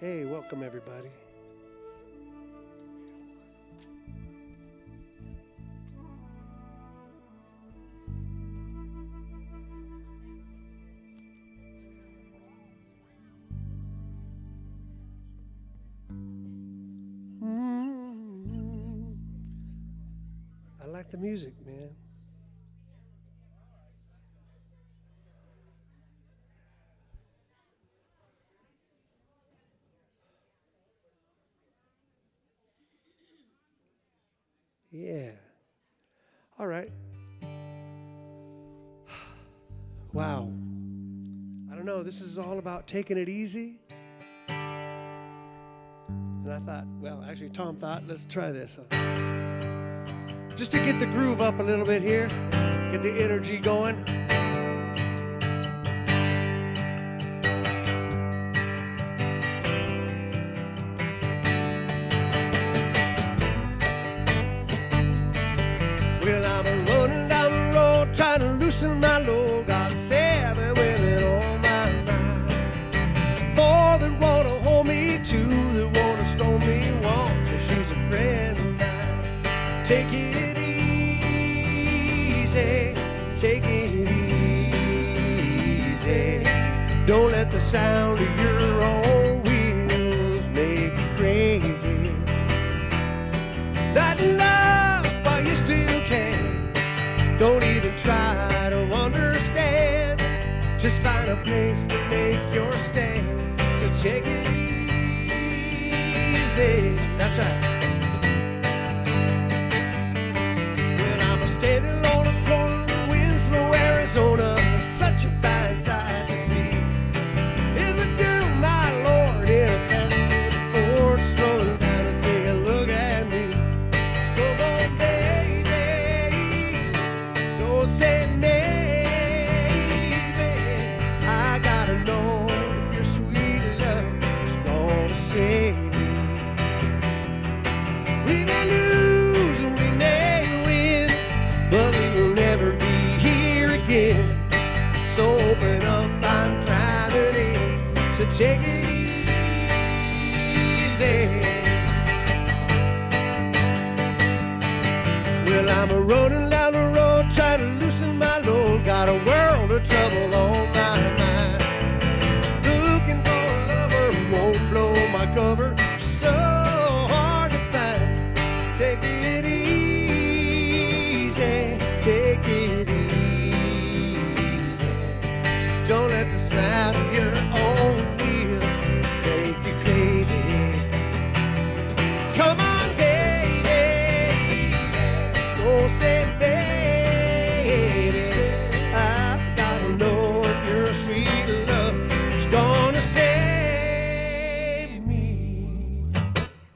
Hey, welcome everybody. I like the music, man. Yeah. All right. Wow. I don't know. This is all about taking it easy. And I thought, well, actually, Tom thought, let's try this. Just to get the groove up a little bit here, get the energy going. Well, I'm running down the road trying to loosen my load. Got 7 women on my mind. 4 that want to hold me, 2 that want to stone me, 1 so she's a friend of mine. Take it easy, take it easy. Don't let the sound of your own wheels make you crazy. That love while you still can. Don't even try to understand. Just find a place to make your stand. So take it easy. That's right. Well, I'm standing on a corner in Winslow, Arizona. Such a fine sight to see. Is a girl, my Lord, in a captain Ford, slowing down to take a look at me. Come on, baby, don't say maybe. I gotta know if your sweet love is gonna save me. We may lose and we may win, but we will never be here again. So open up, I'm climbing in. So take it easy. Well, I'm running down the road trying to loosen my load. Got a world of trouble on my mind. Looking for a lover who won't blow my cover. So hard to find. Take it easy, take it easy. Don't let the sound of your own wheels make you crazy. Come on, baby, don't say baby. I've gotta know if your sweet love is gonna save me.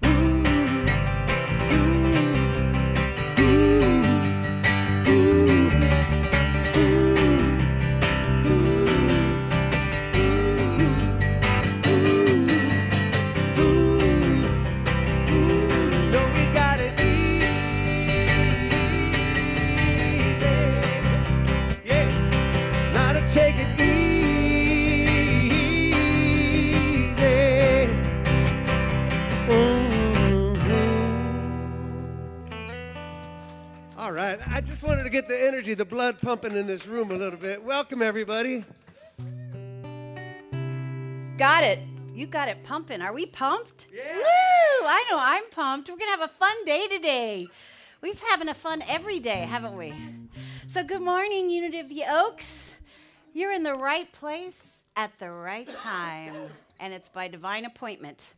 Ooh, ooh, ooh, ooh, ooh, no, we got it easy. Yeah, now to take it easy. All right, I just wanted to get the energy, the blood pumping in this room a little bit. Welcome, everybody. Got it. You got it pumping. Are we pumped? Yeah. Woo! I know I'm pumped. We're going to have a fun day today. We've having a fun every day, haven't we? So good morning, Unity of the Oaks. You're in the right place at the right time, and it's by divine appointment.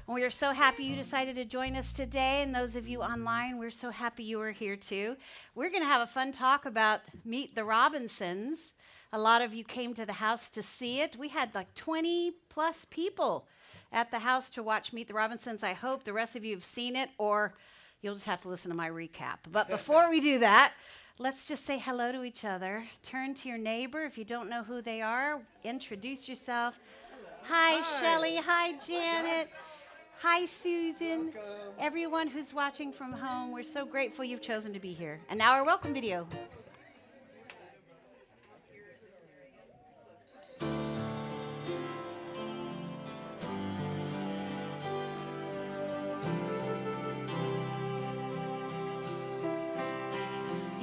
And we are so happy you decided to join us today, and those of you online, we're so happy you are here too. We're going to have a fun talk about Meet the Robinsons. A lot of you came to the house to see it. We had like 20 plus people at the house to watch Meet the Robinsons. I hope the rest of you have seen it, or you'll just have to listen to my recap. But before we do that, let's just say hello to each other. Turn to your neighbor. If you don't know who they are, introduce yourself. Hi, Shelley. Hi, Janet. Hi, Susan. Welcome. Everyone who's watching from home, we're so grateful you've chosen to be here. And now our welcome video.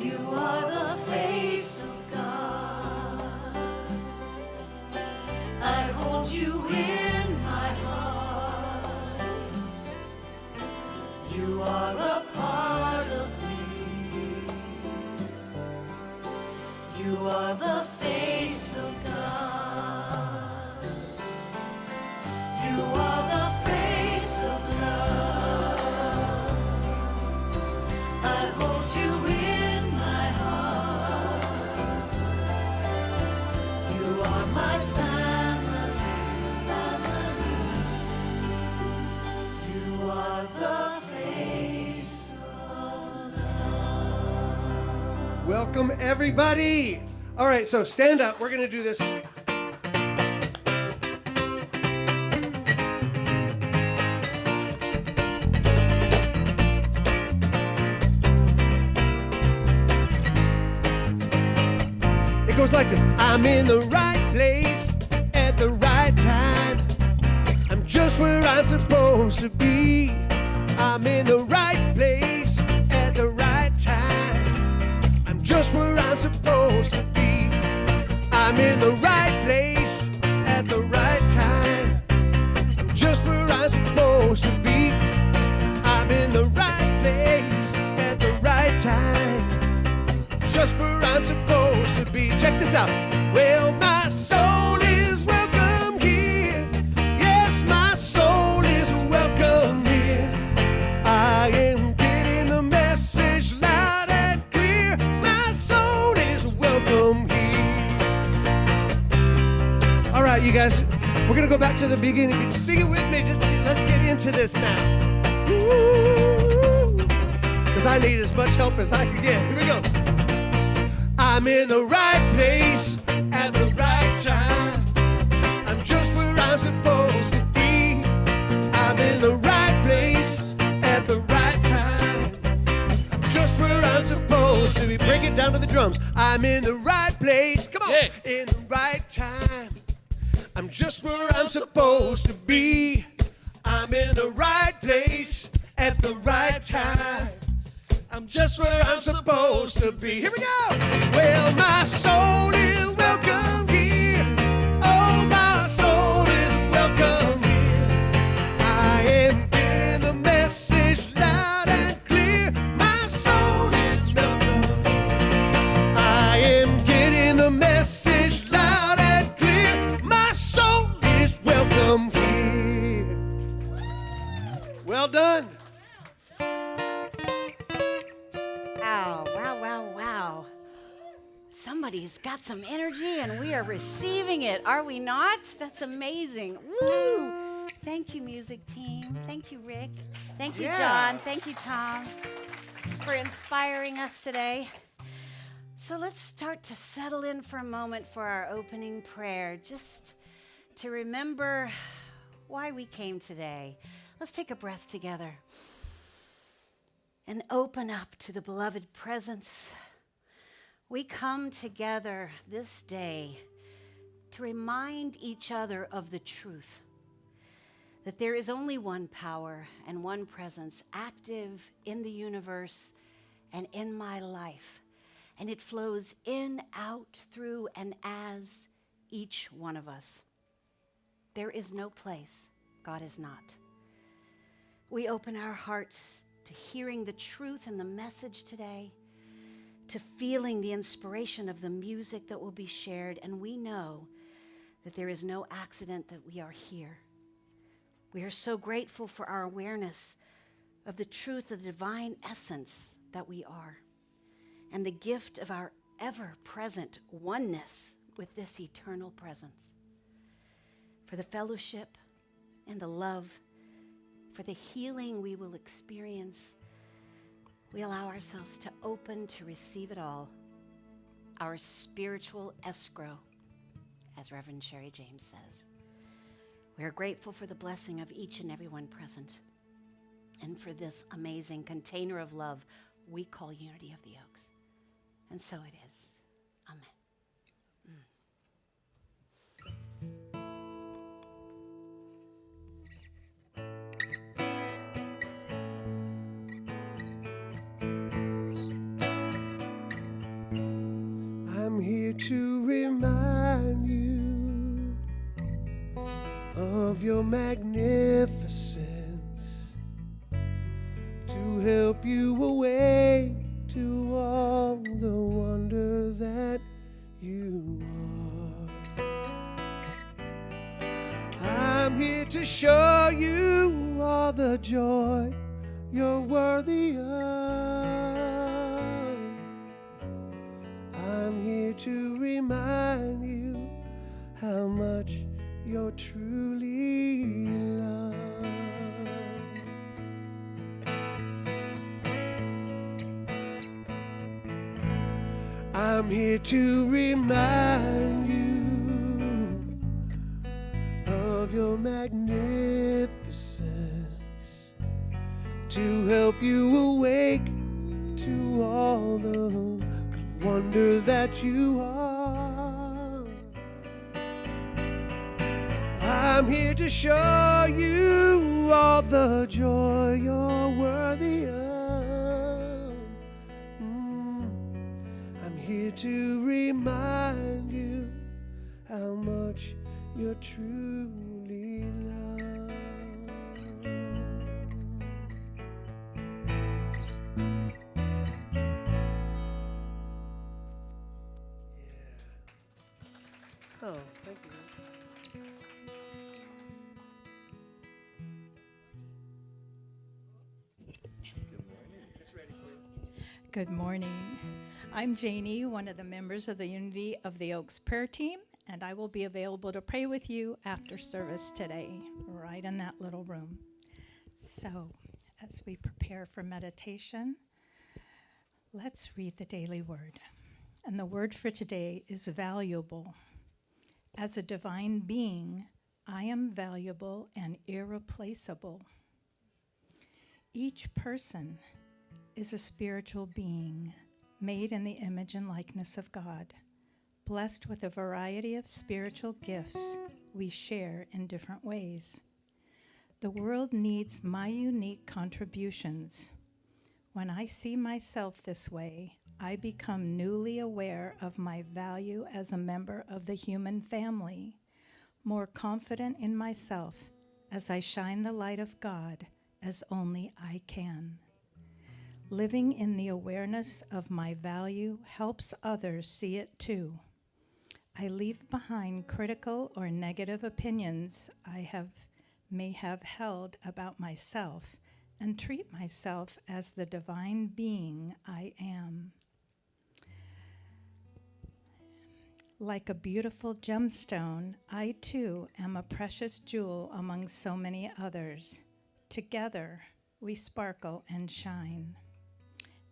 You are the face of God. I hold you in my heart. You are a part of me. You are the face of God. You are the face of love. I hold you in my heart. You are my family. You are the face of love. Welcome, everybody. All right, so stand up. We're going to do this. It goes like this. I'm in the right place at the right time. I'm just where I'm supposed to be. I'm in the right place at the right time. I'm just where I'm supposed to be. I'm in the right place at the right time. I'm just where I'm supposed to be. I'm in the right place at the right time. Just where I'm supposed to be. Check this out. Well, my soul is welcome here. Yes, my soul is welcome here. I am getting the message loud and clear. My soul is welcome here. All right, you guys, we're gonna go back to the beginning. Sing it with me. Just let's get into this now. Because I need as much help as I can get. Here we go. I'm in the right place at the right time. I'm just where I'm supposed to be. I'm in the right place at the right time. Just where I'm supposed to be. Break it down to the drums. I'm in the right place. Come on. Yeah. In the right time. I'm just where I'm supposed to be. I'm in the right place at the right time. I'm just where I'm supposed to be. Here we go. Well, my soul is welcome here. Oh, my soul is welcome here. I am getting the message loud and clear. My soul is welcome here. I am getting the message loud and clear. My soul is welcome here. Well done. Wow, wow, wow, wow. Somebody's got some energy and we are receiving it, are we not? That's amazing. Woo! Thank you, music team. Thank you, Rick. Thank you, John. Thank you, Tom, for inspiring us today. So let's start to settle in for a moment for our opening prayer, just to remember why we came today. Let's take a breath together and open up to the beloved presence. We come together this day to remind each other of the truth that there is only one power and one presence active in the universe and in my life, and it flows in, out, through, and as each one of us. There is no place God is not. We open our hearts to hearing the truth and the message today, to feeling the inspiration of the music that will be shared, and we know that there is no accident that we are here. We are so grateful for our awareness of the truth of the divine essence that we are, and the gift of our ever-present oneness with this eternal presence. For the fellowship and the love, for the healing we will experience, we allow ourselves to open to receive it all, our spiritual escrow, as Reverend Sherry James says. We are grateful for the blessing of each and every one present, and for this amazing container of love we call Unity of the Oaks. And so it is. Amen. I'm here to remind you of your magnificence, to help you awake to all the wonder that you are. I'm here to show you all the joy you're worthy of. I'm here to remind you how much you're truly loved. I'm here to remind you of your magnificence, to help you awake to all the wonder that you are. I'm here to show you all the joy you're worthy of. I'm here to remind you how much you're truly loved. Oh, thank you. Good morning. It's ready for you. Good morning. I'm Janie, one of the members of the Unity of the Oaks prayer team, and I will be available to pray with you after service today, right in that little room. So, as we prepare for meditation, let's read the daily word. And the word for today is valuable. As a divine being, I am valuable and irreplaceable. Each person is a spiritual being made in the image and likeness of God, blessed with a variety of spiritual gifts we share in different ways. The world needs my unique contributions. When I see myself this way, I become newly aware of my value as a member of the human family, more confident in myself as I shine the light of God as only I can. Living in the awareness of my value helps others see it too. I leave behind critical or negative opinions I may have held about myself and treat myself as the divine being I am. Like a beautiful gemstone, I too am a precious jewel among so many others. Together, we sparkle and shine.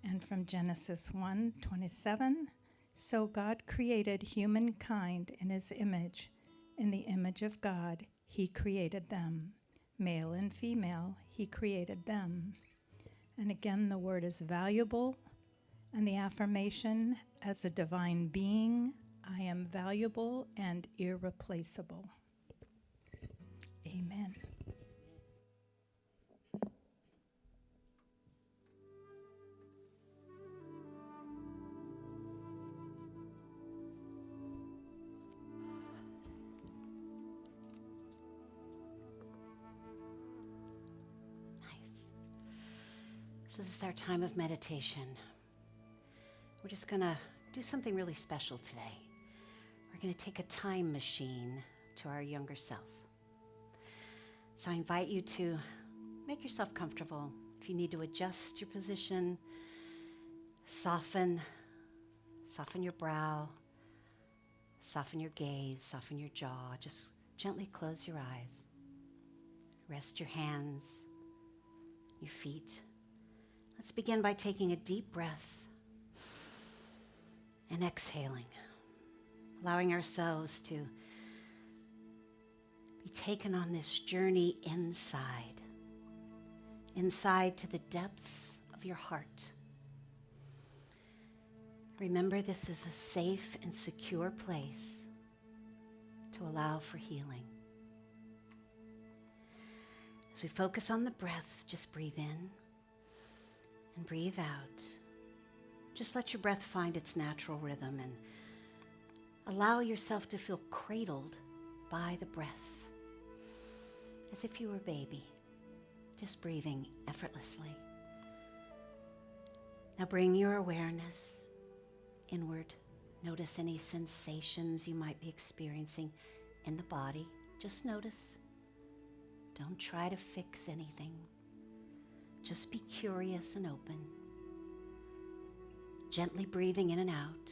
And from Genesis 1:27, so God created humankind in his image. In the image of God, he created them. Male and female, he created them. And again, the word is valuable, and the affirmation, as a divine being, I am valuable and irreplaceable. Amen. So this is our time of meditation. We're just going to do something really special today. We're going to take a time machine to our younger self. So I invite you to make yourself comfortable. If you need to adjust your position, soften your brow, soften your gaze, soften your jaw. Just gently close your eyes. Rest your hands, your feet. Let's begin by taking a deep breath and exhaling, allowing ourselves to be taken on this journey inside to the depths of your heart. Remember, this is a safe and secure place to allow for healing. As we focus on the breath, just breathe in and breathe out. Just let your breath find its natural rhythm and Allow yourself to feel cradled by the breath, as if you were a baby, just breathing effortlessly. Now bring your awareness inward. Notice any sensations you might be experiencing in the body. Just notice. Don't try to fix anything. Just be curious and open. Gently breathing in and out.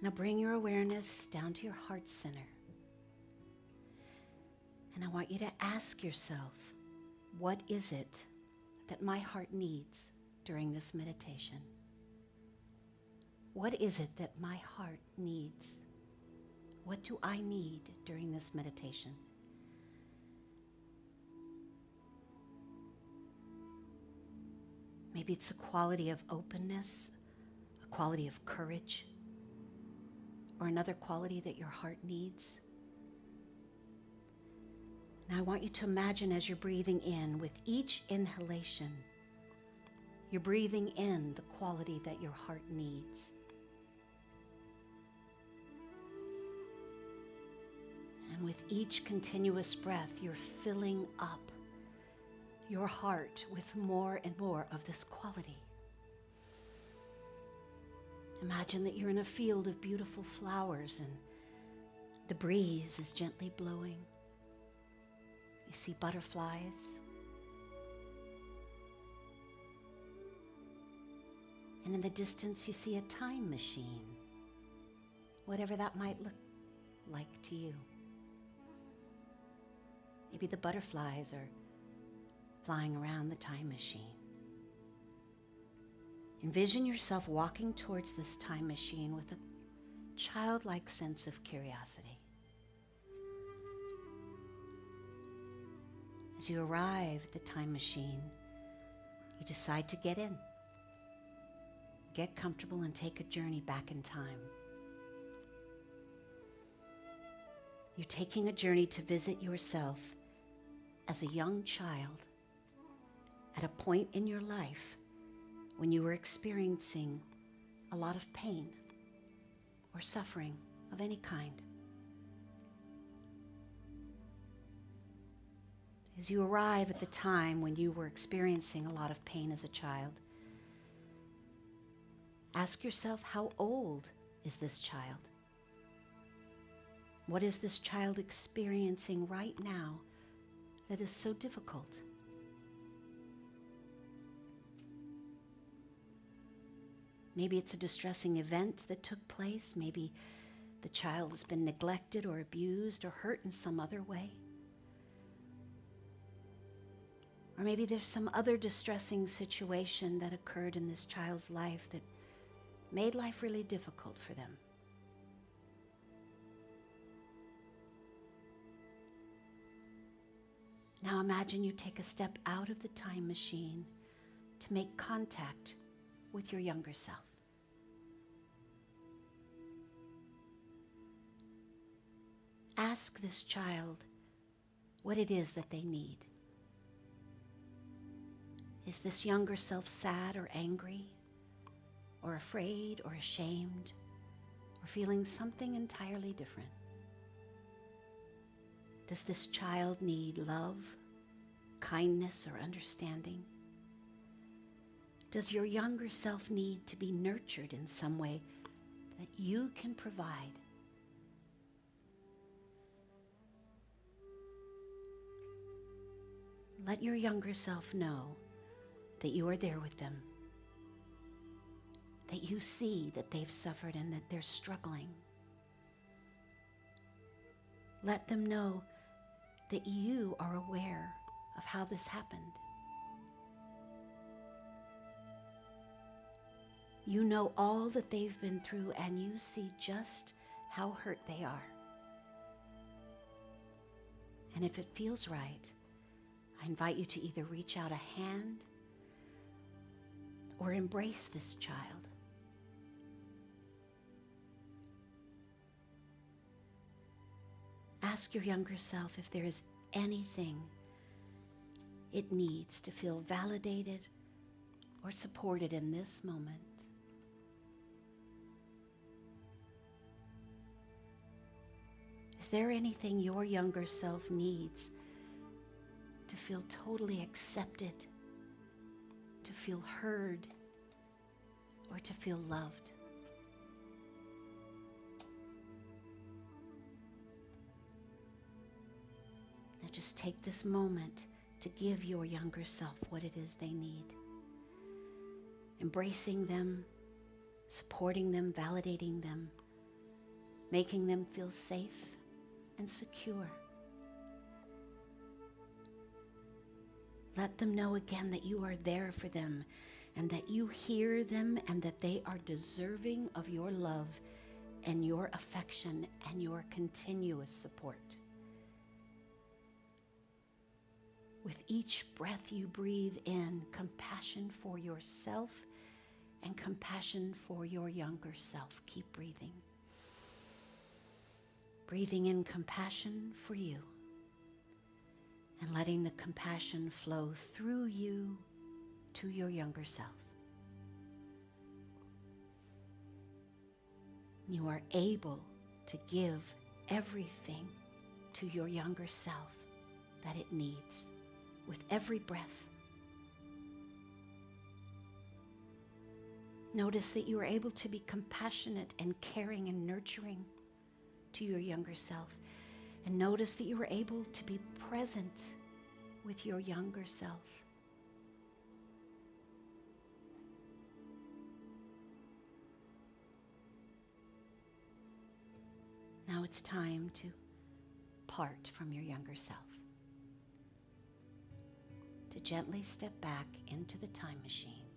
Now bring your awareness down to your heart center. And I want you to ask yourself, what is it that my heart needs during this meditation? What is it that my heart needs? What do I need during this meditation? Maybe it's a quality of openness, a quality of courage, or another quality that your heart needs. Now I want you to imagine as you're breathing in, with each inhalation, you're breathing in the quality that your heart needs. And with each continuous breath, you're filling up your heart with more and more of this quality. Imagine that you're in a field of beautiful flowers and the breeze is gently blowing. You see butterflies. And in the distance you see a time machine, whatever that might look like to you. Maybe the butterflies are flying around the time machine. Envision yourself walking towards this time machine with a childlike sense of curiosity. As you arrive at the time machine, you decide to get in, get comfortable, and take a journey back in time. You're taking a journey to visit yourself as a young child at a point in your life when you were experiencing a lot of pain or suffering of any kind. As you arrive at the time when you were experiencing a lot of pain as a child, ask yourself, how old is this child? What is this child experiencing right now that is so difficult? Maybe it's a distressing event that took place. Maybe the child has been neglected or abused or hurt in some other way. Or maybe there's some other distressing situation that occurred in this child's life that made life really difficult for them. Now imagine you take a step out of the time machine to make contact with your younger self. Ask this child what it is that they need. Is this younger self sad or angry, or afraid or ashamed, or feeling something entirely different? Does this child need love, kindness, or understanding? Does your younger self need to be nurtured in some way that you can provide? Let your younger self know that you are there with them, that you see that they've suffered and that they're struggling. Let them know that you are aware of how this happened. You know all that they've been through, and you see just how hurt they are. And if it feels right, I invite you to either reach out a hand or embrace this child. Ask your younger self if there is anything it needs to feel validated or supported in this moment. Is there anything your younger self needs to feel totally accepted, to feel heard, or to feel loved? Now just take this moment to give your younger self what it is they need. Embracing them, supporting them, validating them, making them feel safe and secure. Let them know again that you are there for them and that you hear them and that they are deserving of your love and your affection and your continuous support. With each breath you breathe in, compassion for yourself and compassion for your younger self. Keep breathing. Breathing in compassion for you and letting the compassion flow through you to your younger self. You are able to give everything to your younger self that it needs with every breath. Notice that you are able to be compassionate and caring and nurturing to your younger self. And notice that you are able to be present with your younger self. Now it's time to part from your younger self. To gently step back into the time machine.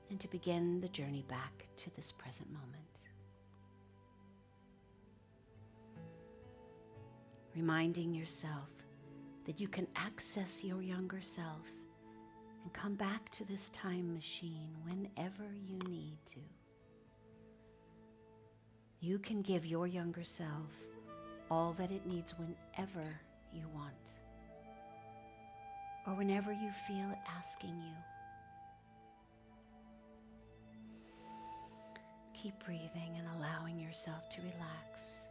And to begin the journey back to this present moment. Reminding yourself that you can access your younger self and come back to this time machine whenever you need to. You can give your younger self all that it needs whenever you want, or whenever you feel it asking you. Keep breathing and allowing yourself to relax.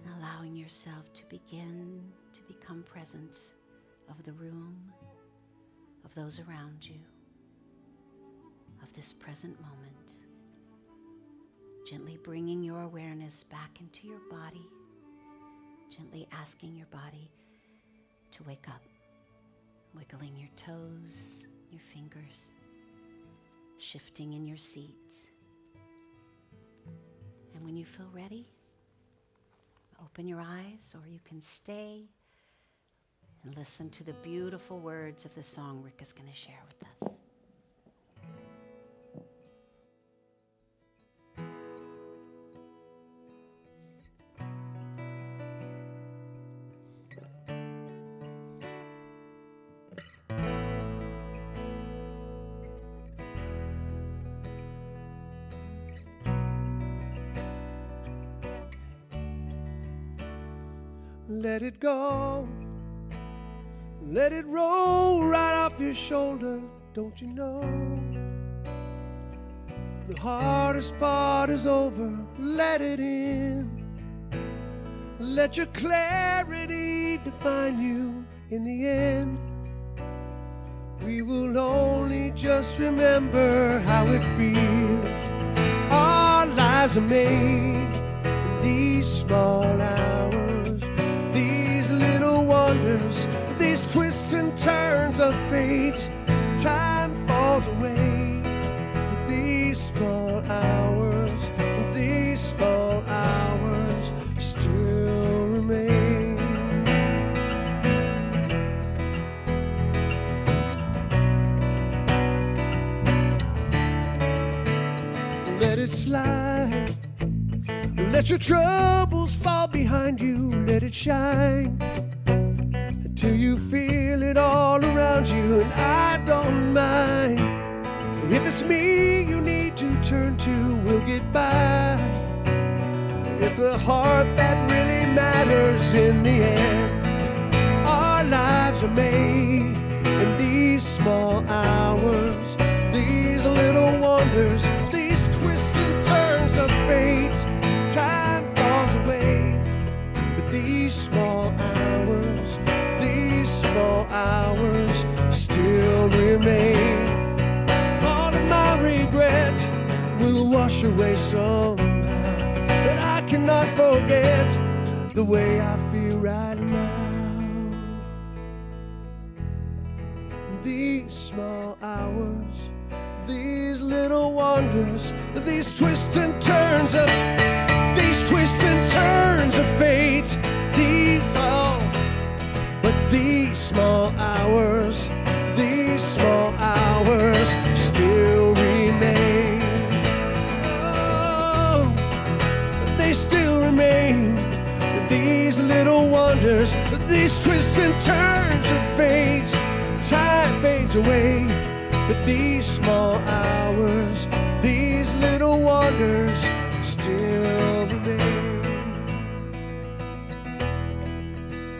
And allowing yourself to begin to become present of the room, of those around you, of this present moment. Gently bringing your awareness back into your body, gently asking your body to wake up, wiggling your toes, your fingers, shifting in your seat. And when you feel ready, open your eyes, or you can stay and listen to the beautiful words of the song Rick is going to share with us. Let it go. Let it roll right off your shoulder. Don't you know? The hardest part is over. Let it in. Let your clarity define you in the end. We will only just remember how it feels. Our lives are made in these small hours, these little wonders, these twists and turns of fate. Time falls away with these small hours, these small hours still remain. Let it slide. Let your troubles fall behind you. Let it shine until you feel it all around you. And I don't mind if it's me you need to turn to. We'll get by. It's the heart that really matters in the end. Our lives are made in these small hours, these little wonders, these twists and turns of still remain. All of my regret will wash away somehow, but I cannot forget the way I feel right now. These small hours, these little wonders, these twists and turns of fate. But these small hours still remain. Oh, they still remain. These little wonders, these twists and turns of fate. Time fades away, but these small hours, these little wonders still remain.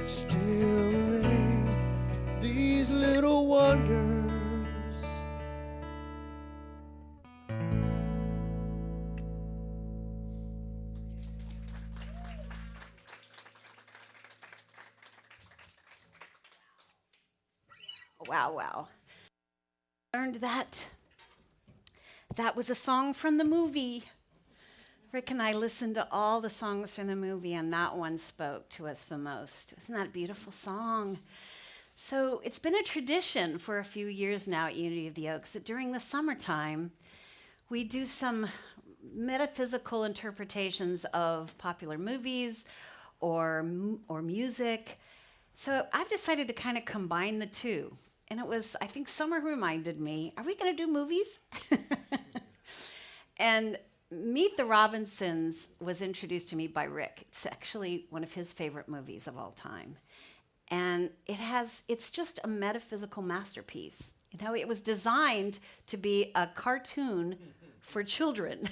Still remain. These little wonders. Wow. Learned that was a song from the movie. Rick and I listened to all the songs from the movie, and that one spoke to us the most. Isn't that a beautiful song? So it's been a tradition for a few years now at Unity of the Oaks that during the summertime, we do some metaphysical interpretations of popular movies or music. So I've decided to kind of combine the two. And it was, I think summer reminded me, are we going to do movies? And Meet the Robinsons was introduced to me by Rick. It's actually one of his favorite movies of all time. And it's just a metaphysical masterpiece. You know, it was designed to be a cartoon for children.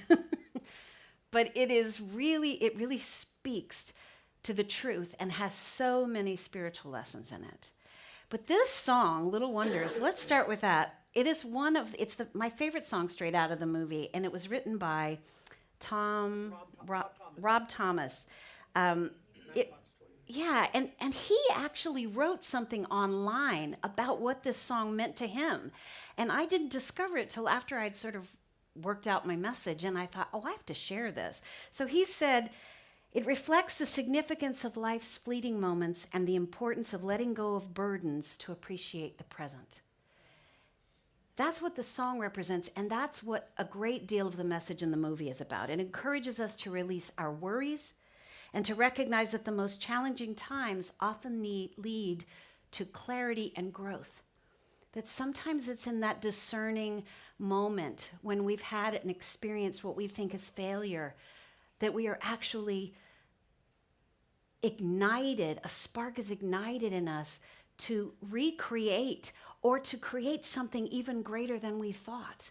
But it really speaks to the truth and has so many spiritual lessons in it. But this song, Little Wonders, let's start with that. It's my favorite song straight out of the movie, and it was written by Rob Thomas. And he actually wrote something online about what this song meant to him. And I didn't discover it till after I'd sort of worked out my message, and I thought, I have to share this. So he said, it reflects the significance of life's fleeting moments and the importance of letting go of burdens to appreciate the present. That's what the song represents, and that's what a great deal of the message in the movie is about. It encourages us to release our worries and to recognize that the most challenging times often lead to clarity and growth. That sometimes it's in that discerning moment when we've had and experienced what we think is failure that we are actually ignited, a spark is ignited in us to recreate or to create something even greater than we thought,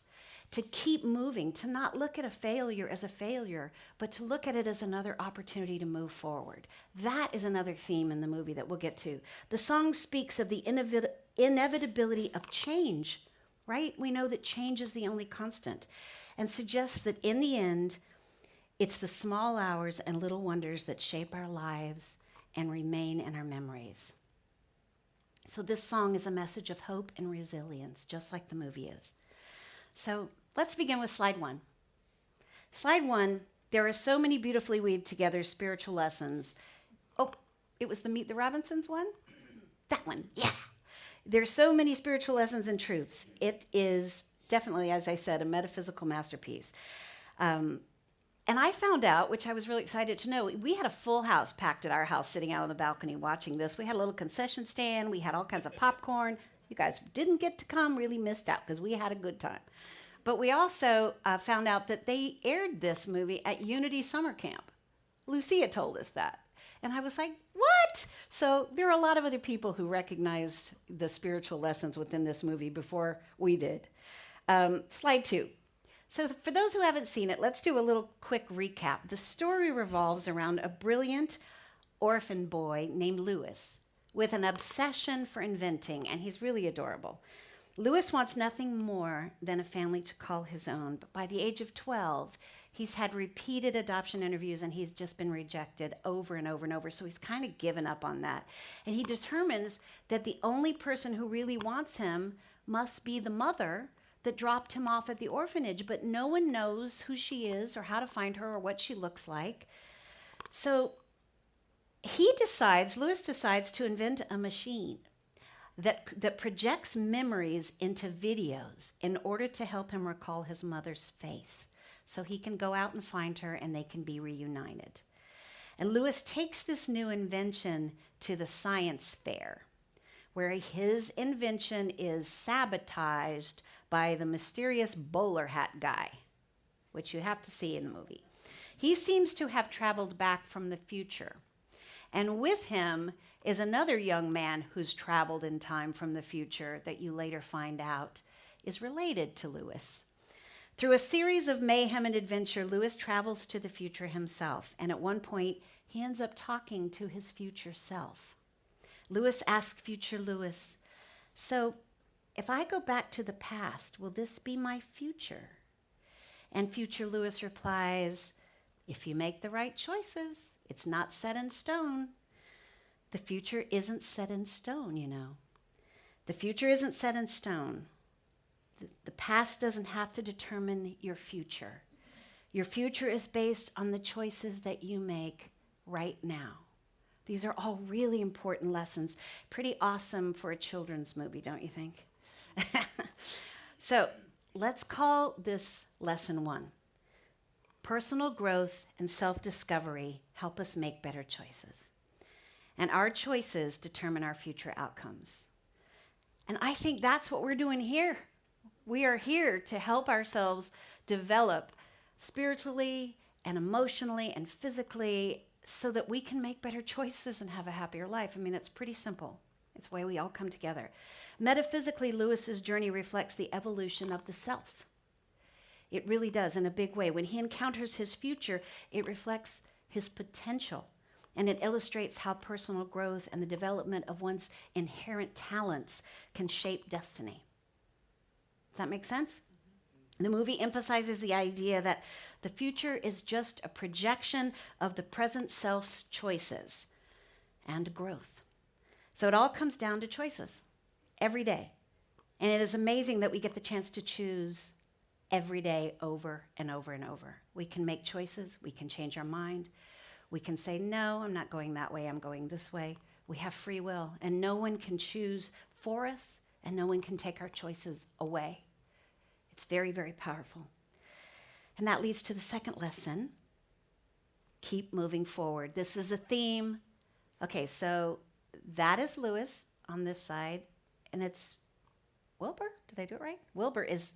to keep moving, to not look at a failure as a failure, but to look at it as another opportunity to move forward. That is another theme in the movie that we'll get to. The song speaks of the inevitability of change, right? We know that change is the only constant, and suggests that in the end, it's the small hours and little wonders that shape our lives and remain in our memories. So this song is a message of hope and resilience, just like the movie is. So let's begin with slide 1. Slide 1, there are so many beautifully weaved together spiritual lessons. Oh, it was the Meet the Robinsons one? That one, yeah. There's so many spiritual lessons and truths. It is definitely, as I said, a metaphysical masterpiece. And I found out, which I was really excited to know, we had a full house packed at our house sitting out on the balcony watching this. We had a little concession stand. We had all kinds of popcorn. You guys didn't get to come, really missed out because we had a good time. But we also found out that they aired this movie at Unity Summer Camp. Lucia told us that. And I was like, what? So there are a lot of other people who recognized the spiritual lessons within this movie before we did. Slide 2. So for those who haven't seen it, let's do a little quick recap. The story revolves around a brilliant orphan boy named Louis with an obsession for inventing, and he's really adorable. Lewis wants nothing more than a family to call his own, but by the age of 12, he's had repeated adoption interviews and he's just been rejected over and over and over. So he's kind of given up on that. And he determines that the only person who really wants him must be the mother that dropped him off at the orphanage, but no one knows who she is or how to find her or what she looks like. So Lewis decides to invent a machine that projects memories into videos in order to help him recall his mother's face so he can go out and find her and they can be reunited. And Lewis takes this new invention to the science fair, where his invention is sabotaged by the mysterious bowler hat guy, which you have to see in the movie. He seems to have traveled back from the future. And with him is another young man who's traveled in time from the future that you later find out is related to Lewis. Through a series of mayhem and adventure, Lewis travels to the future himself. And at one point, he ends up talking to his future self. Lewis asks future Lewis, "So if I go back to the past, will this be my future?" And future Lewis replies, "If you make the right choices, it's not set in stone." The future isn't set in stone, you know. The future isn't set in stone. The past doesn't have to determine your future. Your future is based on the choices that you make right now. These are all really important lessons. Pretty awesome for a children's movie, don't you think? So let's call this lesson 1. Personal growth and self-discovery help us make better choices. And our choices determine our future outcomes. And I think that's what we're doing here. We are here to help ourselves develop spiritually and emotionally and physically so that we can make better choices and have a happier life. I mean, it's pretty simple. It's why we all come together. Metaphysically, Lewis's journey reflects the evolution of the self. It really does in a big way. When he encounters his future, it reflects his potential, and it illustrates how personal growth and the development of one's inherent talents can shape destiny. Does that make sense? The movie emphasizes the idea that the future is just a projection of the present self's choices and growth. So it all comes down to choices every day. And it is amazing that we get the chance to choose every day over and over and over. We can make choices. We can change our mind. We can say, no, I'm not going that way. I'm going this way. We have free will. And no one can choose for us, and no one can take our choices away. It's very, very powerful. And that leads to the second lesson. Keep moving forward. This is a theme. Okay, so that is Lewis on this side, and it's Wilbur. Did I do it right? Wilbur is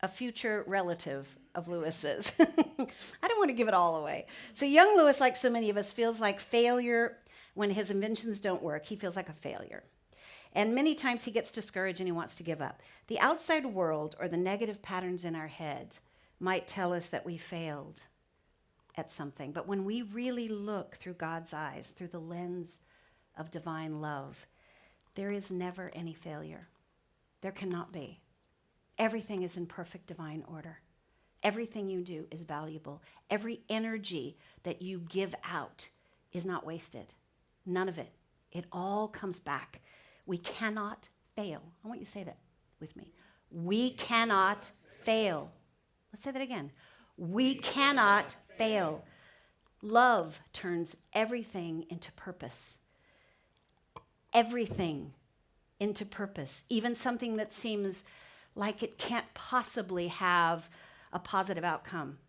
a future relative of Lewis's. I don't want to give it all away. So young Lewis, like so many of us, feels like failure when his inventions don't work. He feels like a failure. And many times he gets discouraged and he wants to give up. The outside world or the negative patterns in our head might tell us that we failed at something. But when we really look through God's eyes, through the lens of divine love, there is never any failure. There cannot be. Everything is in perfect divine order. Everything you do is valuable. Every energy that you give out is not wasted. None of it. It all comes back. We cannot fail. I want you to say that with me. We cannot fail. Let's say that again. We cannot fail. Love turns everything into purpose. Everything into purpose. Even something that seems like it can't possibly have a positive outcome.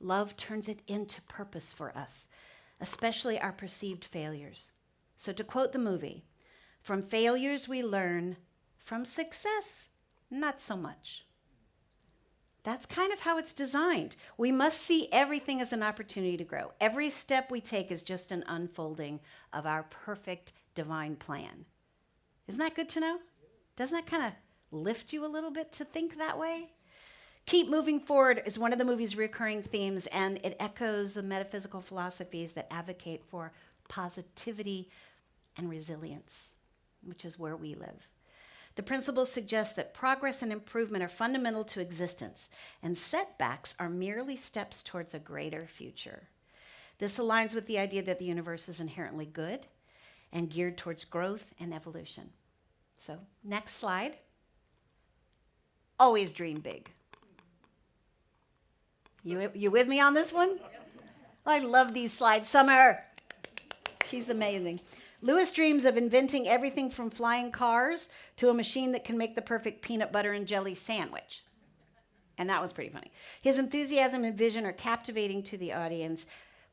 Love turns it into purpose for us, especially our perceived failures. So to quote the movie, from failures we learn, from success, not so much. That's kind of how it's designed. We must see everything as an opportunity to grow. Every step we take is just an unfolding of our perfect divine plan. Isn't that good to know? Doesn't that kind of lift you a little bit to think that way? Keep moving forward is one of the movie's recurring themes, and it echoes the metaphysical philosophies that advocate for positivity and resilience, which is where we live. The principle suggests that progress and improvement are fundamental to existence, and setbacks are merely steps towards a greater future. This aligns with the idea that the universe is inherently good and geared towards growth and evolution. So, next slide. Always dream big. You with me on this one? I love these slides. Summer. She's amazing. Lewis dreams of inventing everything from flying cars to a machine that can make the perfect peanut butter and jelly sandwich. And that was pretty funny. His enthusiasm and vision are captivating to the audience,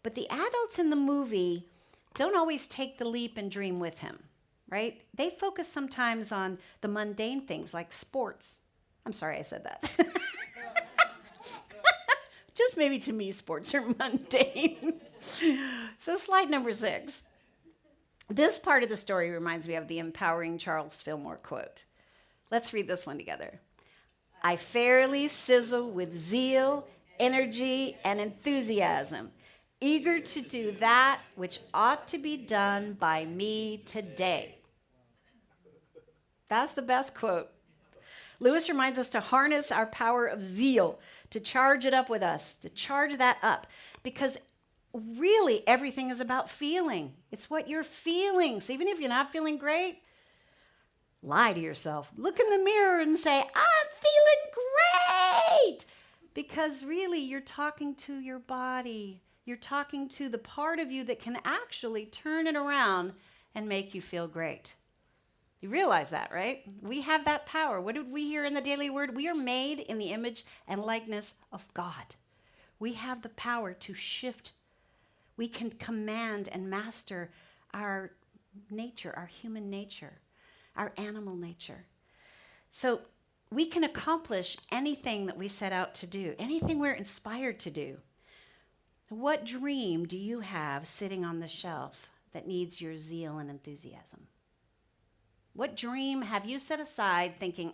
but the adults in the movie don't always take the leap and dream with him, right? They focus sometimes on the mundane things like sports. I'm sorry I said that. Just maybe to me, sports are mundane. So slide number 6. This part of the story reminds me of the empowering Charles Fillmore quote. Let's read this one together. I fairly sizzle with zeal, energy, and enthusiasm, eager to do that which ought to be done by me today. That's the best quote. Lewis reminds us to harness our power of zeal, to charge it up with us, to charge that up, because really everything is about feeling. It's what you're feeling. So even if you're not feeling great, lie to yourself. Look in the mirror and say, I'm feeling great. Because really you're talking to your body. You're talking to the part of you that can actually turn it around and make you feel great. You realize that, right? We have that power. What did we hear in the Daily Word? We are made in the image and likeness of God. We have the power to shift. We can command and master our nature, our human nature, our animal nature. So we can accomplish anything that we set out to do, anything we're inspired to do. What dream do you have sitting on the shelf that needs your zeal and enthusiasm? What dream have you set aside thinking,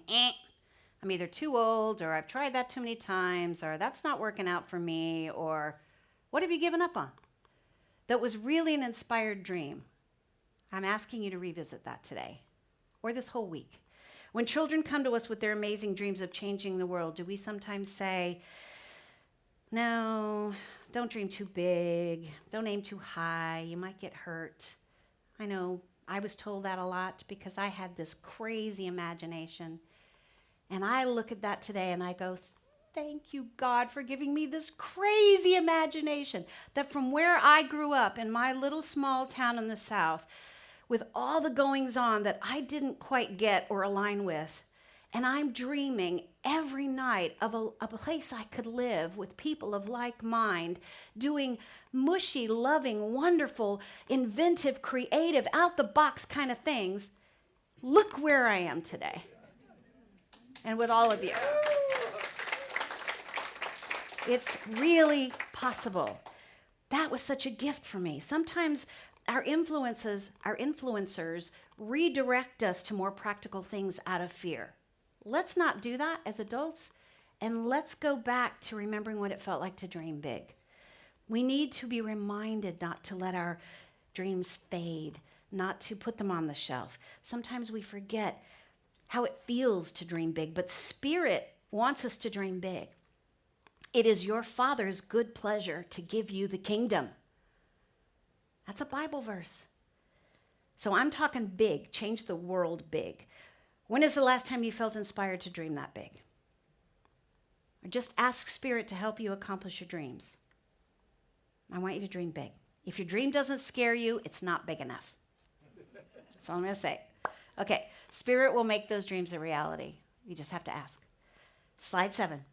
I'm either too old, or I've tried that too many times, or that's not working out for me, or what have you given up on? That was really an inspired dream. I'm asking you to revisit that today, or this whole week. When children come to us with their amazing dreams of changing the world, do we sometimes say, no, don't dream too big, don't aim too high, you might get hurt? I know I was told that a lot because I had this crazy imagination. And I look at that today and I go, thank you, God, for giving me this crazy imagination. That from where I grew up in my little small town in the South, with all the goings on that I didn't quite get or align with, and I'm dreaming every night of a place I could live with people of like mind, doing mushy, loving, wonderful, inventive, creative, out-the-box kind of things. Look where I am today. And with all of you. It's really possible. That was such a gift for me. Sometimes our influencers redirect us to more practical things out of fear. Let's not do that as adults, and let's go back to remembering what it felt like to dream big. We need to be reminded not to let our dreams fade, not to put them on the shelf. Sometimes we forget how it feels to dream big, but Spirit wants us to dream big. It is your Father's good pleasure to give you the kingdom. That's a Bible verse. So I'm talking big, change the world big. When is the last time you felt inspired to dream that big? Or just ask Spirit to help you accomplish your dreams. I want you to dream big. If your dream doesn't scare you, it's not big enough. That's all I'm going to say. Okay, Spirit will make those dreams a reality. You just have to ask. Slide 7.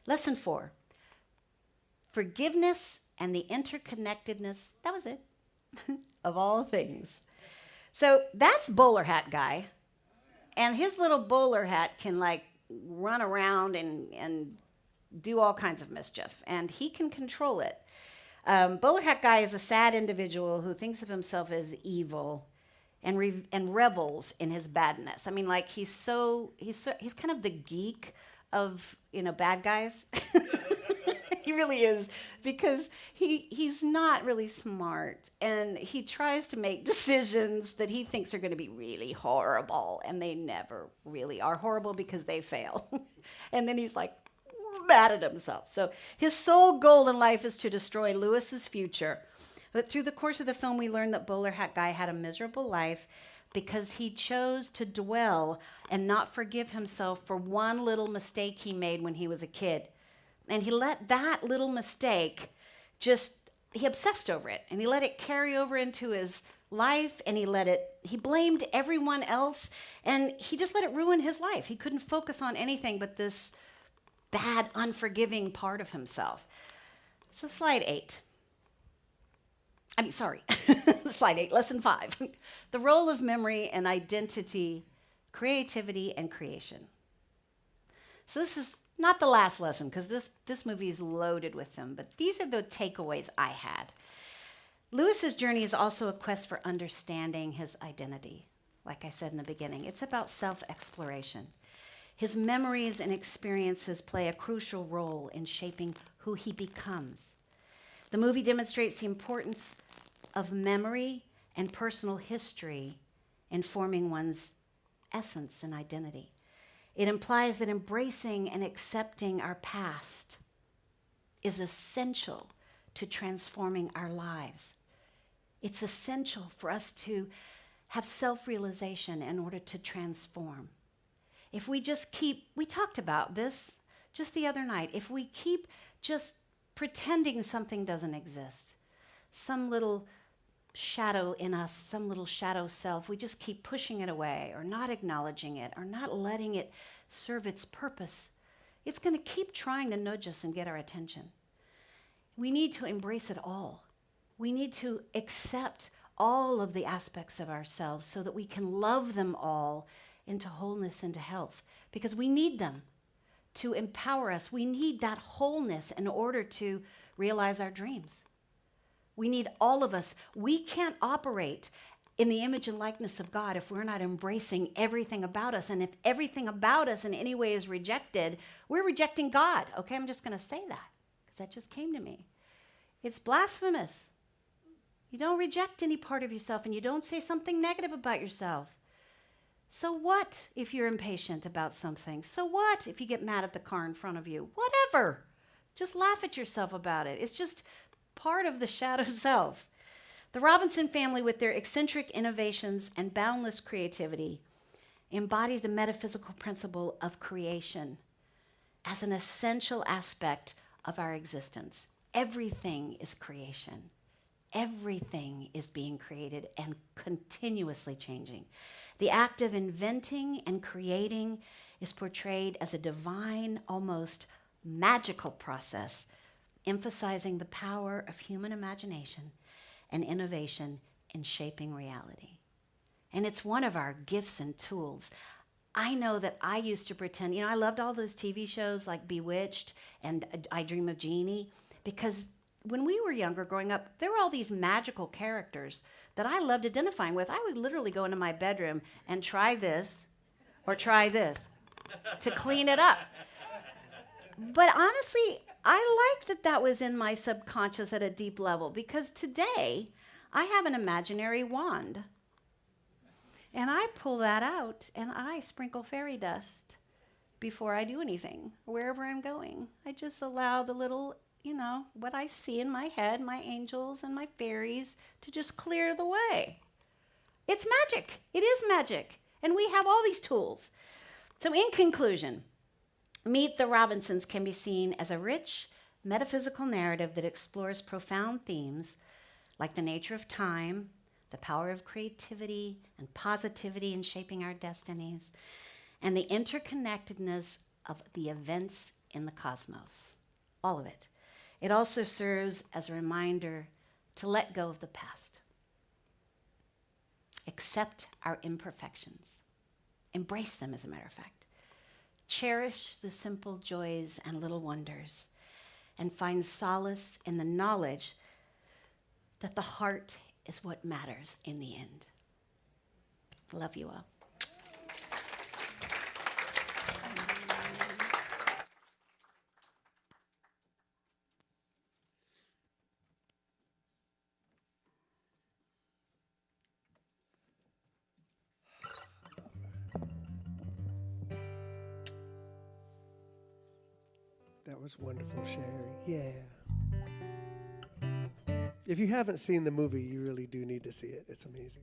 Lesson 4. Forgiveness and the interconnectedness, that was it, of all things. So that's bowler hat guy, and his little bowler hat can run around and do all kinds of mischief, and he can control it. Bowler hat guy is a sad individual who thinks of himself as evil and revels in his badness. I mean, he's kind of the geek of bad guys. He really is, because he's not really smart, and he tries to make decisions that he thinks are going to be really horrible, and they never really are horrible because they fail. And then he's like mad at himself. So his sole goal in life is to destroy Lewis's future. But through the course of the film, we learn that Bowler Hat Guy had a miserable life because he chose to dwell and not forgive himself for one little mistake he made when he was a kid. And he let that little mistake he obsessed over it, and he let it carry over into his life, and he blamed everyone else, and he just let it ruin his life. He couldn't focus on anything but this bad, unforgiving part of himself. So slide 8. Slide 8, lesson 5. The role of memory and identity, creativity, and creation. So this is not the last lesson, because this movie is loaded with them, but these are the takeaways I had. Lewis's journey is also a quest for understanding his identity. Like I said in the beginning, it's about self-exploration. His memories and experiences play a crucial role in shaping who he becomes. The movie demonstrates the importance of memory and personal history in forming one's essence and identity. It implies that embracing and accepting our past is essential to transforming our lives. It's essential for us to have self-realization in order to transform. If we talked about this just the other night, if we keep just pretending something doesn't exist, some little shadow in us, some little shadow self, we just keep pushing it away or not acknowledging it or not letting it serve its purpose, it's going to keep trying to nudge us and get our attention. We need to embrace it all. We need to accept all of the aspects of ourselves so that we can love them all into wholeness and to health, because we need them to empower us. We need that wholeness in order to realize our dreams. We need all of us. We can't operate in the image and likeness of God if we're not embracing everything about us. And if everything about us in any way is rejected, we're rejecting God. Okay, I'm just going to say that because that just came to me. It's blasphemous. You don't reject any part of yourself, and you don't say something negative about yourself. So what if you're impatient about something? So what if you get mad at the car in front of you? Whatever. Just laugh at yourself about it. It's just part of the shadow self. The Robinson family, with their eccentric innovations and boundless creativity, embodies the metaphysical principle of creation as an essential aspect of our existence. Everything is creation. Everything is being created and continuously changing. The act of inventing and creating is portrayed as a divine, almost magical process, emphasizing the power of human imagination and innovation in shaping reality. And it's one of our gifts and tools. I know that I used to pretend, I loved all those TV shows like Bewitched and I Dream of Jeannie, because when we were younger growing up, there were all these magical characters that I loved identifying with. I would literally go into my bedroom and try this or try this to clean it up. But honestly, I like that was in my subconscious at a deep level, because today I have an imaginary wand. And I pull that out and I sprinkle fairy dust before I do anything, wherever I'm going. I just allow the little, what I see in my head, my angels and my fairies, to just clear the way. It's magic. It is magic. And we have all these tools. So in conclusion, Meet the Robinsons can be seen as a rich, metaphysical narrative that explores profound themes like the nature of time, the power of creativity and positivity in shaping our destinies, and the interconnectedness of the events in the cosmos. All of it. It also serves as a reminder to let go of the past. Accept our imperfections. Embrace them, as a matter of fact. Cherish the simple joys and little wonders, and find solace in the knowledge that the heart is what matters in the end. Love you all. That was wonderful, Sherry. Yeah. If you haven't seen the movie, you really do need to see it. It's amazing.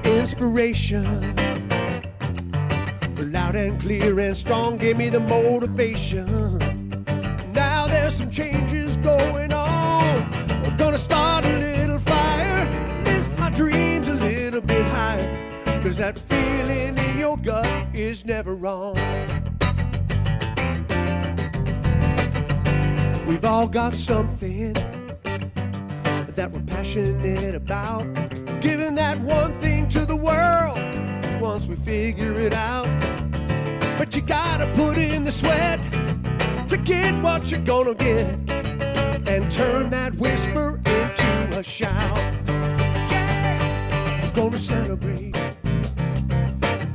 Inspiration, loud and clear and strong, gave me the motivation. Now there's some changes going on. We're gonna start a little fire, lift my dreams a little bit higher, 'cause that feeling in your gut is never wrong. We've all got something that we're passionate about, giving that one thing to the world once we figure it out. But you gotta put in the sweat to get what you're gonna get, and turn that whisper into a shout. Yeah! We're gonna celebrate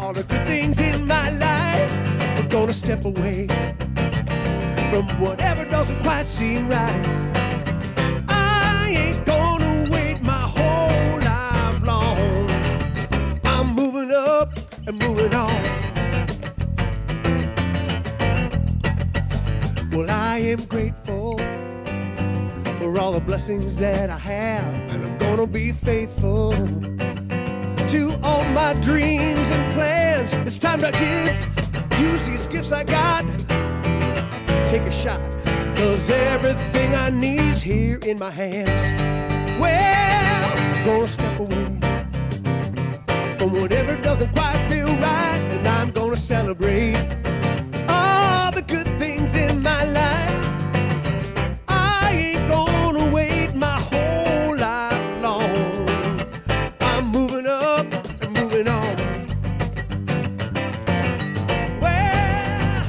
all the good things in my life. We're gonna step away from whatever doesn't quite seem right. I ain't gonna wait my whole life long. I'm moving up and moving on. Well, I am grateful for all the blessings that I have, and I'm gonna be faithful to all my dreams and plans. It's time to use these gifts I got. Take a shot, 'cause everything I need's here in my hands. Well, I'm gonna step away from whatever doesn't quite feel right, and I'm gonna celebrate all the good things in my life. I ain't gonna wait my whole life long. I'm moving up and moving on. Well,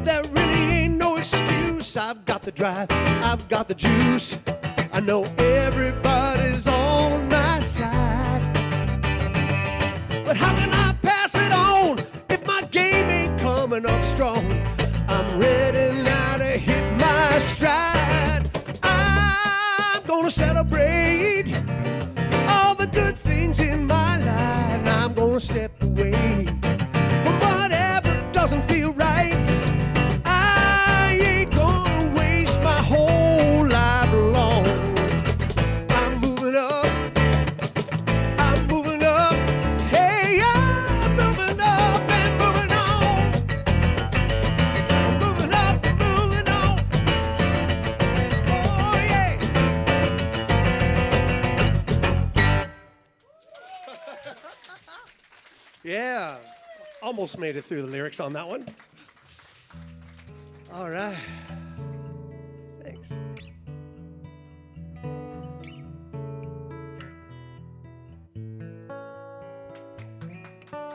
there really ain't no excuse. I've got the drive, I've got the juice. I know everybody's on my side. But how can I pass it on if my game ain't coming up strong? I'm ready now to hit my stride. I'm gonna celebrate all the good things in my life, and I'm gonna step away from whatever doesn't feel right. I ain't gonna waste my whole life long. I'm moving up, I'm moving up, hey, I'm moving up and moving on. I'm moving up and moving on. Oh, yeah. Yeah, almost made it through the lyrics on that one. All right. Thanks.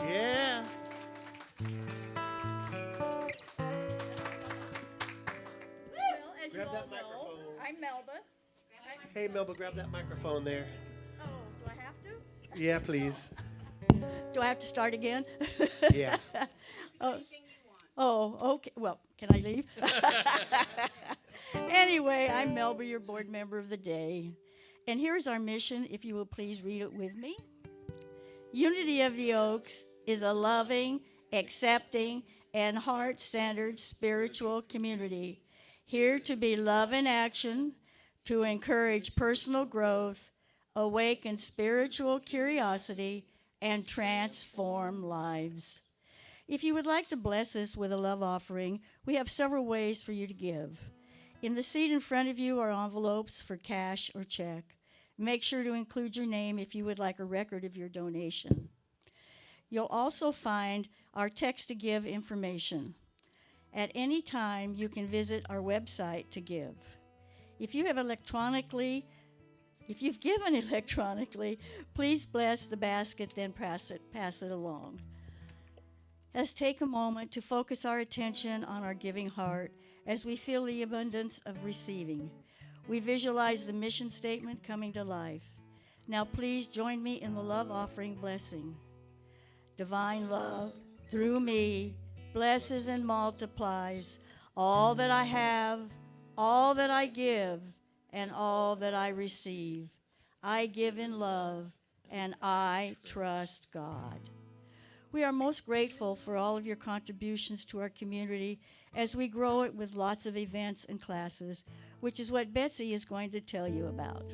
Yeah. Well, as Grab you that all know, microphone. I'm Melba. Hey, Melba, grab that microphone there. Oh, do I have to? Yeah, please. Do I have to start again? Yeah. Oh, okay. Well, can I leave? Anyway, I'm Melba, your board member of the day. And here's our mission, if you will please read it with me. Unity of the Oaks is a loving, accepting, and heart-centered spiritual community, here to be love in action, to encourage personal growth, awaken spiritual curiosity, and transform lives. If you would like to bless us with a love offering, we have several ways for you to give. In the seat in front of you are envelopes for cash or check. Make sure to include your name if you would like a record of your donation. You'll also find our text to give information. At any time, you can visit our website to give. If you've given electronically, please bless the basket, then pass it along. Let's take a moment to focus our attention on our giving heart as we feel the abundance of receiving. We visualize the mission statement coming to life. Now please join me in the love offering blessing. Divine love, through me, blesses and multiplies all that I have, all that I give, and all that I receive. I give in love, and I trust God. We are most grateful for all of your contributions to our community as we grow it with lots of events and classes, which is what Betsy is going to tell you about.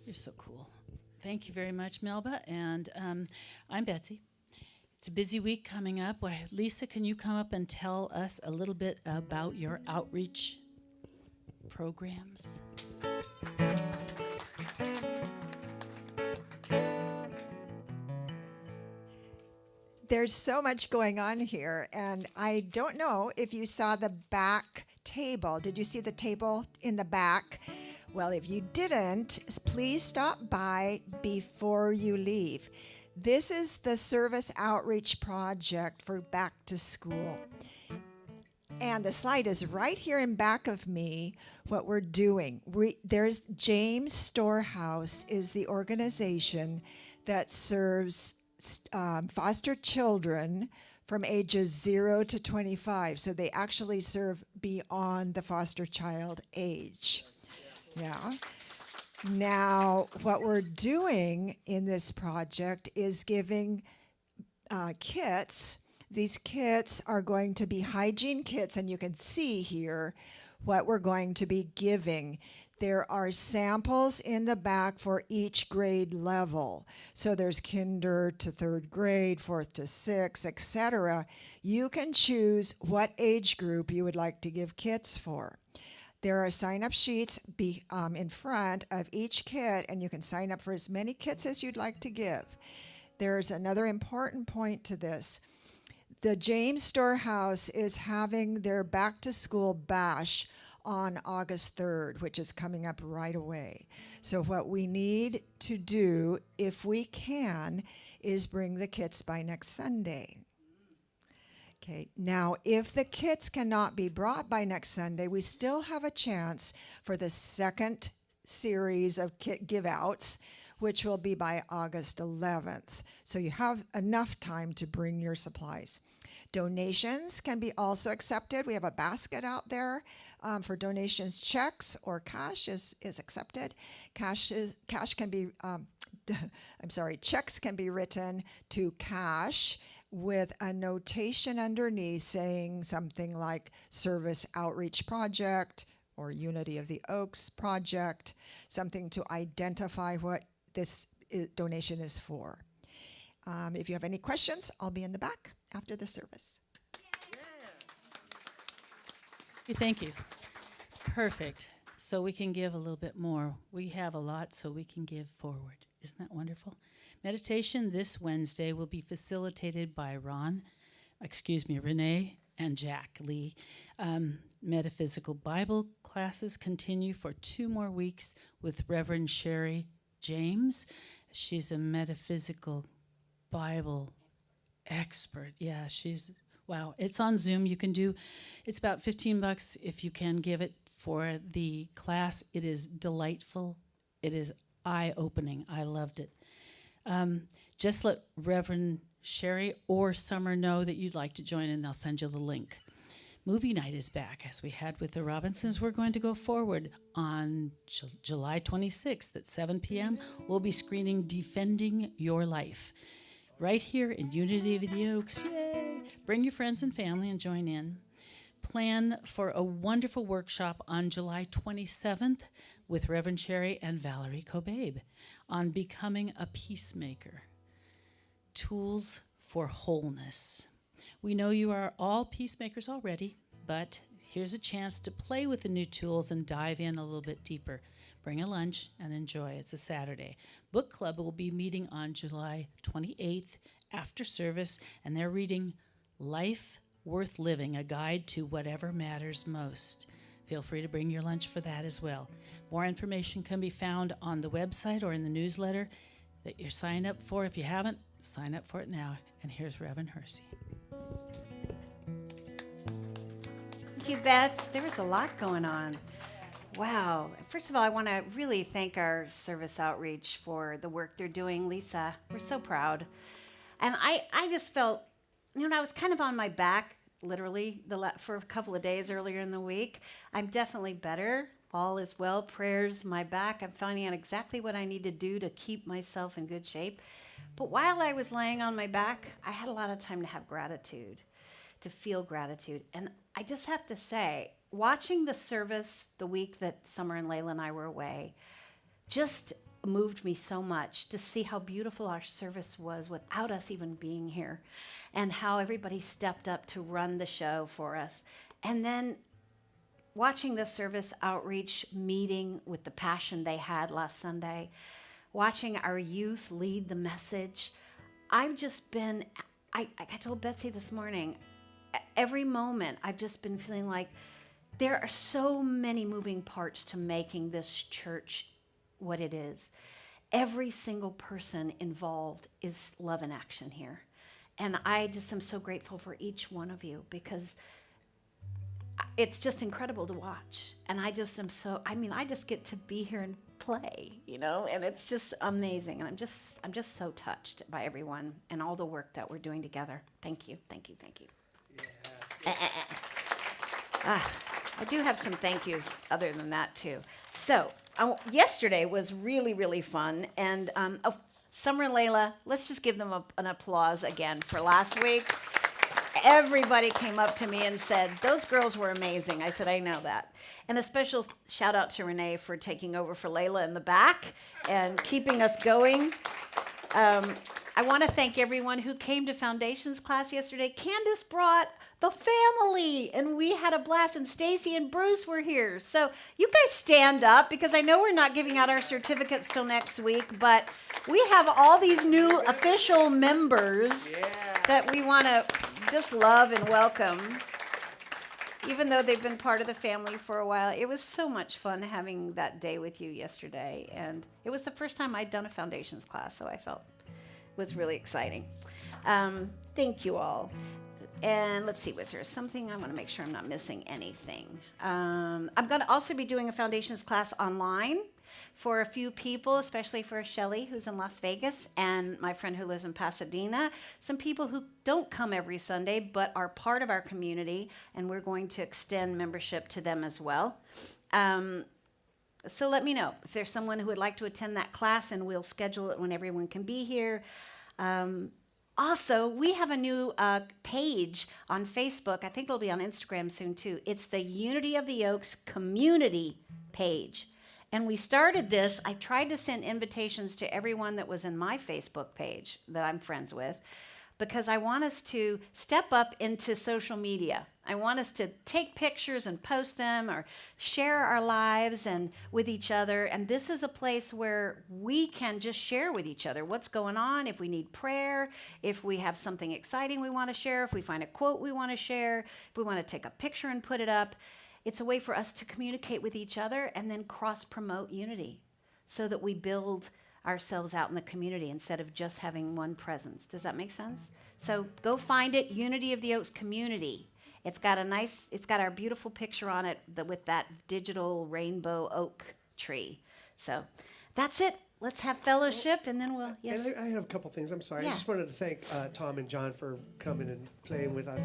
You're so cool. Thank you very much, Melba. And I'm Betsy. It's a busy week coming up. Well, Lisa, can you come up and tell us a little bit about your outreach programs? There's so much going on here, and I don't know if you saw the back table. Did you see the table in the back? Well, if you didn't, please stop by before you leave. This is the service outreach project for back to school. And the slide is right here in back of me, what we're doing. There's James Storehouse is the organization that serves foster children from ages 0 to 25. So they actually serve beyond the foster child age. Yeah. Now, what we're doing in this project is giving kits. These kits are going to be hygiene kits, and you can see here what we're going to be giving. There are samples in the back for each grade level. So there's kinder to third grade, fourth to sixth, etc. You can choose what age group you would like to give kits for. There are sign-up sheets in front of each kit, and you can sign up for as many kits as you'd like to give. There's another important point to this. The James Storehouse is having their back-to-school bash on August 3rd, which is coming up right away. So what we need to do, if we can, is bring the kits by next Sunday. Okay, now if the kits cannot be brought by next Sunday, we still have a chance for the second series of kit give-outs, which will be by August 11th. So you have enough time to bring your supplies. Donations can be also accepted. We have a basket out there for donations. Checks or cash is accepted. Checks can be written to cash with a notation underneath saying something like Service Outreach Project or Unity of the Oaks Project, something to identify what this donation is for. If you have any questions, I'll be in the back after the service. Thank you. Perfect. So we can give a little bit more. We have a lot, so we can give forward. Isn't that wonderful? Meditation this Wednesday will be facilitated by Renee and Jack Lee. Metaphysical Bible classes continue for 2 more weeks with Reverend Sherry James. She's a metaphysical Bible expert. Yeah, wow. It's on Zoom. You can it's about $15 if you can give it for the class. It is delightful. It is eye-opening. I loved it. Just let Reverend Sherry or Summer know that you'd like to join, and they'll send you the link. Movie night is back, as we had with the Robinsons. We're going to go forward on July 26th at 7 p.m. We'll be screening Defending Your Life right here in Unity of the Oaks. Yay! Bring your friends and family and join in. Plan for a wonderful workshop on July 27th with Reverend Sherry and Valerie Kobabe on becoming a peacemaker. Tools for wholeness. We know you are all peacemakers already, but here's a chance to play with the new tools and dive in a little bit deeper. Bring a lunch and enjoy. It's a Saturday. Book Club will be meeting on July 28th after service, and they're reading Life Worth Living, a guide to whatever matters most. Feel free to bring your lunch for that as well. More information can be found on the website or in the newsletter that you're signed up for. If you haven't, sign up for it now. And here's Reverend Hursey. Thank you, Bets. There was a lot going on. Wow. First of all, I want to really thank our service outreach for the work they're doing. Lisa, we're so proud. And I just felt, I was kind of on my back, literally, for a couple of days earlier in the week. I'm definitely better. All is well. Prayers, my back. I'm finding out exactly what I need to do to keep myself in good shape. But while I was laying on my back, I had a lot of time to have gratitude, to feel gratitude. And I just have to say, watching the service the week that Summer and Layla and I were away just moved me so much to see how beautiful our service was without us even being here, and how everybody stepped up to run the show for us. And then watching the service outreach meeting with the passion they had last Sunday, watching our youth lead the message, I've just been, I told Betsy this morning, every moment I've just been feeling like there are so many moving parts to making this church what it is. Every single person involved is love in action here. And I just am so grateful for each one of you, because it's just incredible to watch. And I just am I just get to be here and play, and it's just amazing. And I'm just so touched by everyone and all the work that we're doing together. Thank you, thank you, thank you. Yeah. I do have some thank yous other than that too. So yesterday was really, really fun. And Summer and Layla, let's just give them an applause again for last week. Everybody came up to me and said, those girls were amazing. I said, I know that. And a special shout out to Renee for taking over for Layla in the back and keeping us going. I want to thank everyone who came to Foundations class yesterday. Candace brought the family, and we had a blast, and Stacy and Bruce were here. So you guys stand up, because I know we're not giving out our certificates till next week, but we have all these new official members that we want to just love and welcome. Even though they've been part of the family for a while, it was so much fun having that day with you yesterday. And it was the first time I'd done a Foundations class, so I felt it was really exciting. Thank you all. And let's see, was there something? I want to make sure I'm not missing anything. I'm going to also be doing a Foundations class online for a few people, especially for Shelley, who's in Las Vegas, and my friend who lives in Pasadena. Some people who don't come every Sunday but are part of our community, and we're going to extend membership to them as well. So let me know if there's someone who would like to attend that class, and we'll schedule it when everyone can be here. Also, we have a new page on Facebook. I think it'll be on Instagram soon, too. It's the Unity of the Oaks community page. And we started this. I tried to send invitations to everyone that was in my Facebook page that I'm friends with, because I want us to step up into social media. I want us to take pictures and post them, or share our lives and with each other. And this is a place where we can just share with each other what's going on, if we need prayer, if we have something exciting we want to share, if we find a quote we want to share, if we want to take a picture and put it up. It's a way for us to communicate with each other and then cross-promote unity, so that we build ourselves out in the community instead of just having one presence. Does that make sense? So go find it, Unity of the Oaks Community. It's got our beautiful picture on it with that digital rainbow oak tree. So that's it. Let's have fellowship, and then we'll, yes. And I have a couple things. I'm sorry. Yeah. I just wanted to thank Tom and John for coming and playing with us.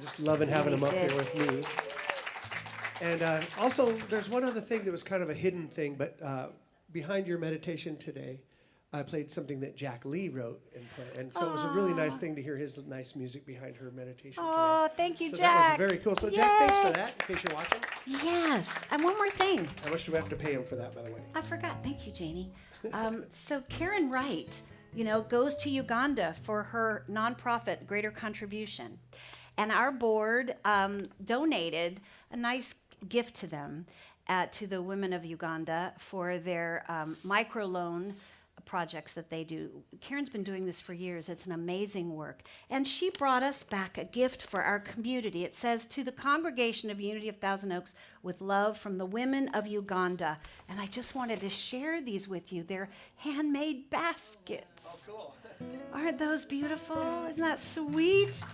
Just loving having them up here with me. And also, there's one other thing that was kind of a hidden thing, but behind your meditation today, I played something that Jack Lee wrote and played. And so it was a really nice thing to hear his nice music behind her meditation today. Oh, thank you, so Jack. That was very cool. So, Jack, thanks for Yay. that, in case you're watching. Yes. And one more thing. How much do we have to pay him for that, by the way? I forgot. Thank you, Janie. So Karen Wright, goes to Uganda for her nonprofit Greater Contribution. And our board donated a nice gift to them, to the women of Uganda, for their microloan projects that they do. Karen's been doing this for years. It's an amazing work. And she brought us back a gift for our community. It says, "To the Congregation of Unity of Thousand Oaks, with love from the women of Uganda." And I just wanted to share these with you. They're handmade baskets. Oh, cool. Aren't those beautiful? Isn't that sweet?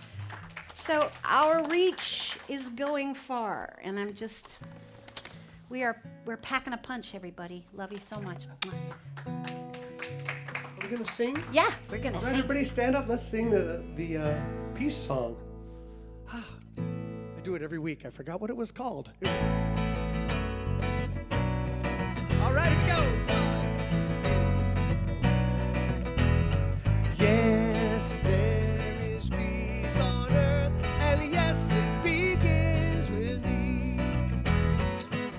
So our reach is going far, and I'm just We're packing a punch, everybody. Love you so much. Are we gonna sing? Yeah, we're gonna All right, sing. everybody, stand up. Let's sing the peace song. I do it every week. I forgot what it was called. All right, here we go. Yes, there is peace on earth, and yes, it begins with me.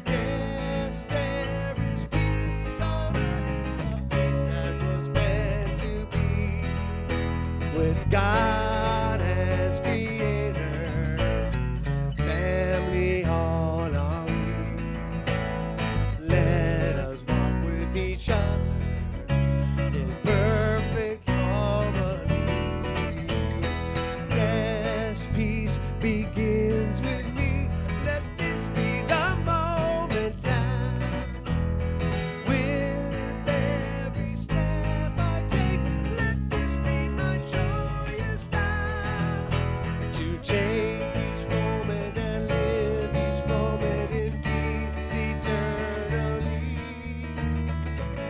Yes, there is peace on earth, a peace that was meant to be with God as creator, family all are we. Let us walk with each other in perfect harmony. Yes, peace begins with me. Let this be the moment now. With every step I take, let this be my joyous vow. To take each moment and live each moment in peace eternally.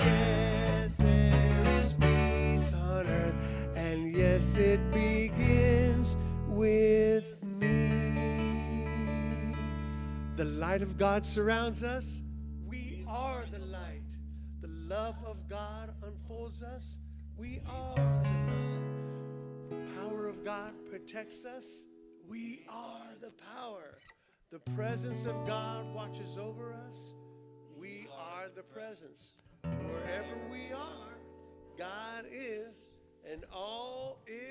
Yes, there is peace on earth, and yes, it begins with me. The light of God surrounds us. We are the light. The love of God unfolds us. We are the love. The power of God protects us. We are the power. The presence of God watches over us. We are the presence. Wherever we are, God is, and all is